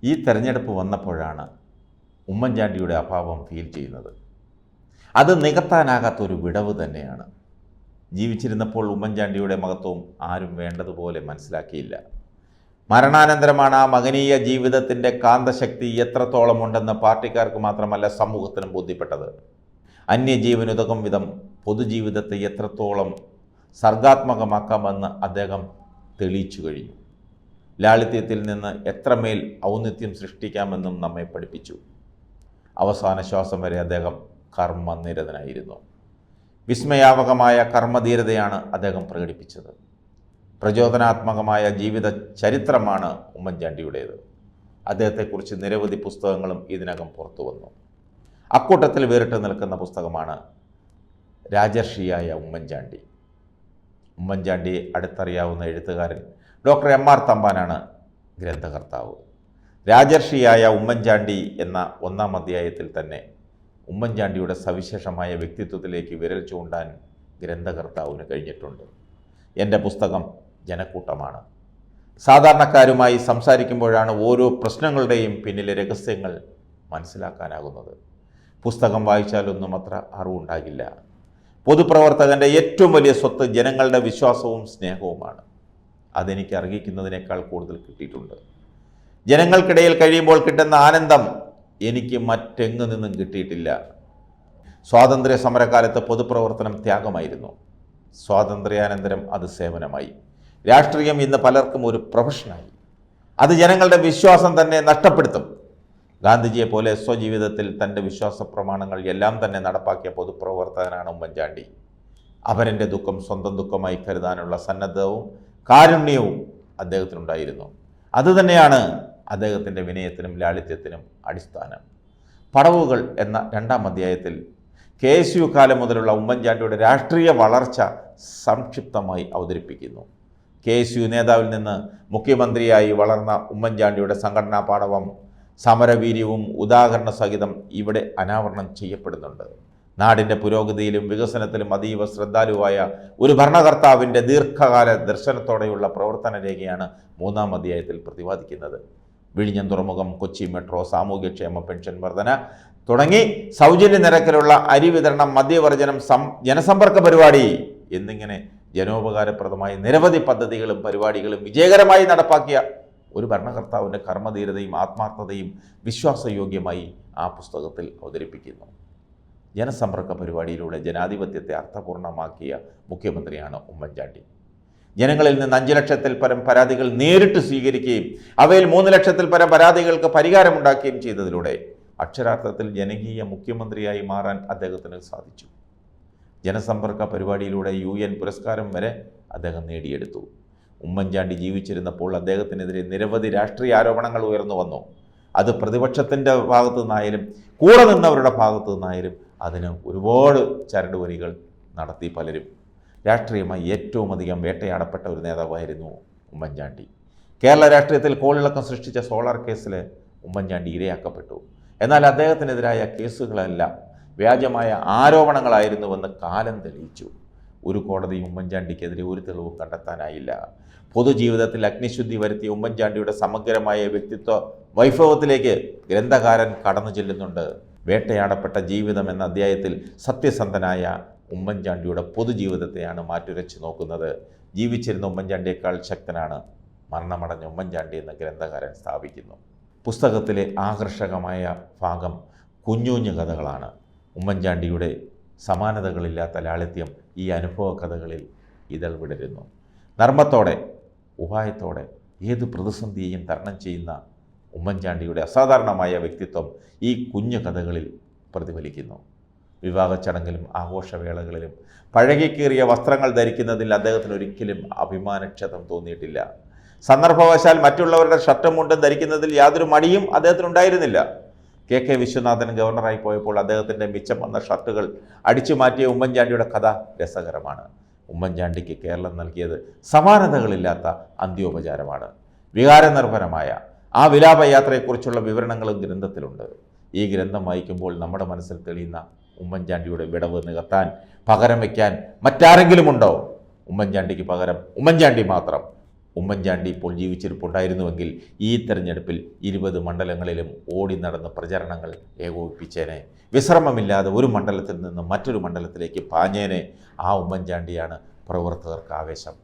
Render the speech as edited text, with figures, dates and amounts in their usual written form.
ഈ തെരഞ്ഞെടുപ്പ് വന്നപ്പോഴാണ് ഉമ്മൻചാണ്ടിയുടെ അഭാവം ഫീൽ ചെയ്യുന്നത്. അത് നികത്താനാകാത്തൊരു വിടവ് തന്നെയാണ്. ജീവിച്ചിരുന്നപ്പോൾ ഉമ്മൻചാണ്ടിയുടെ മഹത്വം ആരും വേണ്ടതുപോലെ മനസ്സിലാക്കിയില്ല. മരണാനന്തരമാണ് ആ മഹനീയ ജീവിതത്തിൻ്റെ കാന്തശക്തി എത്രത്തോളം ഉണ്ടെന്ന് പാർട്ടിക്കാർക്ക് മാത്രമല്ല സമൂഹത്തിനും ബോധ്യപ്പെട്ടത്. അന്യജീവനുതകം വിധം പൊതുജീവിതത്തെ എത്രത്തോളം സർഗാത്മകമാക്കാമെന്ന് അദ്ദേഹം തെളിയിച്ചു കഴിഞ്ഞു. ലാളിത്യത്തിൽ നിന്ന് എത്രമേൽ ഔന്നിത്യം സൃഷ്ടിക്കാമെന്നും നമ്മെ പഠിപ്പിച്ചു. അവസാന ശ്വാസം വരെ അദ്ദേഹം കർമ്മനിരതനായിരുന്നു. വിസ്മയാവകമായ കർമ്മധീരതയാണ് അദ്ദേഹം പ്രകടിപ്പിച്ചത്. പ്രചോദനാത്മകമായ ജീവിത ചരിത്രമാണ് ഉമ്മൻചാണ്ടിയുടേത്. അദ്ദേഹത്തെക്കുറിച്ച് നിരവധി പുസ്തകങ്ങളും ഇതിനകം പുറത്തു വന്നു. അക്കൂട്ടത്തിൽ വേറിട്ട് നിൽക്കുന്ന പുസ്തകമാണ് രാജർഷിയായ ഉമ്മൻചാണ്ടി. ഉമ്മൻചാണ്ടിയെ അടുത്തറിയാവുന്ന എഴുത്തുകാരൻ ഡോക്ടർ എം.ആർ. തമ്പാനാണ് ഗ്രന്ഥകർത്താവ്. രാജർഷിയായ ഉമ്മൻചാണ്ടി എന്ന ഒന്നാം അധ്യായത്തിൽ തന്നെ ഉമ്മൻചാണ്ടിയുടെ സവിശേഷമായ വ്യക്തിത്വത്തിലേക്ക് വിരൽ ചൂണ്ടാൻ ഗ്രന്ഥകർത്താവിന് കഴിഞ്ഞിട്ടുണ്ട്. എൻ്റെ പുസ്തകം ജനക്കൂട്ടമാണ്. സാധാരണക്കാരുമായി സംസാരിക്കുമ്പോഴാണ് ഓരോ പ്രശ്നങ്ങളുടെയും പിന്നിലെ രഹസ്യങ്ങൾ മനസ്സിലാക്കാനാകുന്നത്. പുസ്തകം വായിച്ചാലൊന്നും അത്ര അറിവുണ്ടാകില്ല. പൊതുപ്രവർത്തകൻ്റെ ഏറ്റവും വലിയ സ്വത്ത് ജനങ്ങളുടെ വിശ്വാസവും സ്നേഹവുമാണ്. അതെനിക്ക് അർഹിക്കുന്നതിനേക്കാൾ കൂടുതൽ കിട്ടിയിട്ടുണ്ട്. ജനങ്ങൾക്കിടയിൽ കഴിയുമ്പോൾ കിട്ടുന്ന ആനന്ദം എനിക്ക് മറ്റെങ്ങു നിന്നും കിട്ടിയിട്ടില്ല. സ്വാതന്ത്ര്യ സമരകാലത്ത് പൊതുപ്രവർത്തനം ത്യാഗമായിരുന്നു. സ്വാതന്ത്ര്യാനന്തരം അത് സേവനമായി. രാഷ്ട്രീയം ഇന്ന് പലർക്കും ഒരു പ്രൊഫഷനായി. അത് ജനങ്ങളുടെ വിശ്വാസം തന്നെ നഷ്ടപ്പെടുത്തും. ഗാന്ധിജിയെ പോലെ സ്വജീവിതത്തിൽ തൻ്റെ വിശ്വാസ പ്രമാണങ്ങൾ എല്ലാം തന്നെ നടപ്പാക്കിയ പൊതുപ്രവർത്തകനാണ് ഉമ്മൻചാണ്ടി. അവരൻ്റെ ദുഃഖം സ്വന്തം ദുഃഖമായി കരുതാനുള്ള സന്നദ്ധവും കാരുണ്യവും അദ്ദേഹത്തിനുണ്ടായിരുന്നു. അതുതന്നെയാണ് അദ്ദേഹത്തിൻ്റെ വിനയത്തിനും ലാളിത്യത്തിനും അടിസ്ഥാനം. പടവുകൾ എന്ന രണ്ടാം അധ്യായത്തിൽ KSU കാലം മുതലുള്ള ഉമ്മൻചാണ്ടിയുടെ രാഷ്ട്രീയ വളർച്ച സംക്ഷിപ്തമായി അവതരിപ്പിക്കുന്നു. KSU നേതാവിൽ നിന്ന് മുഖ്യമന്ത്രിയായി വളർന്ന ഉമ്മൻചാണ്ടിയുടെ സംഘടനാ പാടവം സമരവീര്യവും ഉദാഹരണ സഹിതം ഇവിടെ അനാവരണം ചെയ്യപ്പെടുന്നുണ്ട്. നാടിൻ്റെ പുരോഗതിയിലും വികസനത്തിലും അതീവ ശ്രദ്ധാലുവായ ഒരു ഭരണകർത്താവിൻ്റെ ദീർഘകാല ദർശനത്തോടെയുള്ള പ്രവർത്തന രേഖയാണ് മൂന്നാം അധ്യായത്തിൽ പ്രതിപാദിക്കുന്നത്. വിഴിഞ്ഞം തുറമുഖം, കൊച്ചി മെട്രോ, സാമൂഹ്യക്ഷേമ പെൻഷൻ വർധന തുടങ്ങി സൗജന്യ നിരക്കിലുള്ള അരി വിതരണം, മദ്യവർജനം, ജനസമ്പർക്ക പരിപാടി എന്നിങ്ങനെ ജനോപകാരപ്രദമായ നിരവധി പദ്ധതികളും പരിപാടികളും വിജയകരമായി നടപ്പാക്കിയ ഒരു ഭരണകർത്താവിൻ്റെ കർമ്മധീരതയും ആത്മാർത്ഥതയും വിശ്വാസയോഗ്യമായി ആ പുസ്തകത്തിൽ അവതരിപ്പിക്കുന്നു. ജനസമ്പർക്ക പരിപാടിയിലൂടെ ജനാധിപത്യത്തെ അർത്ഥപൂർണമാക്കിയ മുഖ്യമന്ത്രിയാണ് ഉമ്മൻചാണ്ടി. ജനങ്ങളിൽ നിന്ന് 5 ലക്ഷത്തിൽ പരം പരാതികൾ നേരിട്ട് സ്വീകരിക്കുകയും അവയിൽ 3 ലക്ഷത്തിൽ പരം പരാതികൾക്ക് പരിഹാരമുണ്ടാക്കുകയും ചെയ്തതിലൂടെ അക്ഷരാർത്ഥത്തിൽ ജനകീയ മുഖ്യമന്ത്രിയായി മാറാൻ അദ്ദേഹത്തിന് സാധിച്ചു. ജനസമ്പർക്ക പരിപാടിയിലൂടെ UN പുരസ്കാരം വരെ അദ്ദേഹം നേടിയെടുത്തു. ഉമ്മൻചാണ്ടി ജീവിച്ചിരുന്നപ്പോൾ അദ്ദേഹത്തിനെതിരെ നിരവധി രാഷ്ട്രീയ ആരോപണങ്ങൾ ഉയർന്നു വന്നു. അത് പ്രതിപക്ഷത്തിൻ്റെ ഭാഗത്തു നിന്നായാലും കൂടെ നിന്നവരുടെ ഭാഗത്തു നിന്നായാലും അതിന് ഒരുപാട് ചരടുവലികൾ നടത്തി പലരും. രാഷ്ട്രീയമായി ഏറ്റവും അധികം വേട്ടയാടപ്പെട്ട ഒരു നേതാവായിരുന്നു ഉമ്മൻചാണ്ടി. കേരള രാഷ്ട്രീയത്തിൽ കോളിളക്കം സൃഷ്ടിച്ച സോളാർ കേസിൽ ഉമ്മൻചാണ്ടി ഇരയാക്കപ്പെട്ടു. എന്നാൽ അദ്ദേഹത്തിനെതിരായ കേസുകളെല്ലാം വ്യാജമായ ആരോപണങ്ങളായിരുന്നുവെന്ന് കാലം തെളിയിച്ചു. ഒരു കോടതി ഉമ്മൻചാണ്ടിക്കെതിരെ ഒരു തെളിവും കണ്ടെത്താനായില്ല. പൊതുജീവിതത്തിൽ അഗ്നിശുദ്ധി വരുത്തിയ ഉമ്മൻചാണ്ടിയുടെ സമഗ്രമായ വ്യക്തിത്വ വൈഭവത്തിലേക്ക് ഗ്രന്ഥകാരൻ കടന്നു ചെല്ലുന്നുണ്ട്. വേട്ടയാടപ്പെട്ട ജീവിതം എന്ന അധ്യായത്തിൽ സത്യസന്ധനായ ഉമ്മൻചാണ്ടിയുടെ പൊതുജീവിതത്തെയാണ് മാറ്റുരച്ച് നോക്കുന്നത്. ജീവിച്ചിരുന്ന ഉമ്മൻചാണ്ടിയേക്കാൾ ശക്തനാണ് മരണമടഞ്ഞ ഉമ്മൻചാണ്ടി എന്ന് ഗ്രന്ഥകാരൻ സ്ഥാപിക്കുന്നു. പുസ്തകത്തിലെ ആകർഷകമായ ഭാഗം കുഞ്ഞുഞ്ഞു കഥകളാണ്. ഉമ്മൻചാണ്ടിയുടെ സമാനതകളില്ലാത്ത ലാളിത്യം ഈ അനുഭവ കഥകളിൽ ഇതൾ വിടരുന്നു. നർമ്മത്തോടെ, ഉപായത്തോടെ ഏത് പ്രതിസന്ധിയെയും തരണം ചെയ്യുന്ന ഉമ്മൻചാണ്ടിയുടെ അസാധാരണമായ വ്യക്തിത്വം ഈ കുഞ്ഞു കഥകളിൽ പ്രതിഫലിക്കുന്നു. വിവാഹ ചടങ്ങിലും ആഘോഷവേളകളിലും പഴകിക്കേറിയ വസ്ത്രങ്ങൾ ധരിക്കുന്നതിൽ അദ്ദേഹത്തിന് ഒരിക്കലും അഭിമാനക്ഷതം തോന്നിയിട്ടില്ല. സന്ദർഭവശാൽ മറ്റുള്ളവരുടെ ഷർട്ടും മുണ്ടും ധരിക്കുന്നതിൽ യാതൊരു മടിയും അദ്ദേഹത്തിനുണ്ടായിരുന്നില്ല. KK വിശ്വനാഥൻ ഗവർണറായി പോയപ്പോൾ അദ്ദേഹത്തിൻ്റെ മിച്ചം വന്ന ഷർട്ടുകൾ അടിച്ചു മാറ്റിയ ഉമ്മൻചാണ്ടിയുടെ കഥ രസകരമാണ്. ഉമ്മൻചാണ്ടിക്ക് കേരളം നൽകിയത് സമാനതകളില്ലാത്ത അന്ത്യോപചാരമാണ്. വികാരനിർഭരമായ ആ വിലാപയാത്രയെക്കുറിച്ചുള്ള വിവരണങ്ങളും ഗ്രന്ഥത്തിലുണ്ട്. ഈ ഗ്രന്ഥം വായിക്കുമ്പോൾ നമ്മുടെ മനസ്സിൽ തെളിയുന്ന ഉമ്മൻചാണ്ടിയുടെ വിടവ് നികത്താൻ, പകരം വയ്ക്കാൻ മറ്റാരെങ്കിലും ഉണ്ടോ? ഉമ്മൻചാണ്ടിക്ക് പകരം ഉമ്മൻചാണ്ടി മാത്രം. ഉമ്മൻചാണ്ടി ഇപ്പോൾ ജീവിച്ചിരിപ്പുണ്ടായിരുന്നുവെങ്കിൽ ഈ തെരഞ്ഞെടുപ്പിൽ 20 മണ്ഡലങ്ങളിലും ഓടി നടന്ന് പ്രചരണങ്ങൾ ഏകോപിപ്പിച്ചേനെ. വിശ്രമമില്ലാതെ ഒരു മണ്ഡലത്തിൽ നിന്ന് മറ്റൊരു മണ്ഡലത്തിലേക്ക് പാഞ്ഞേനെ. ആ ഉമ്മൻചാണ്ടിയാണ് പ്രവർത്തകർക്ക് ആവേശം.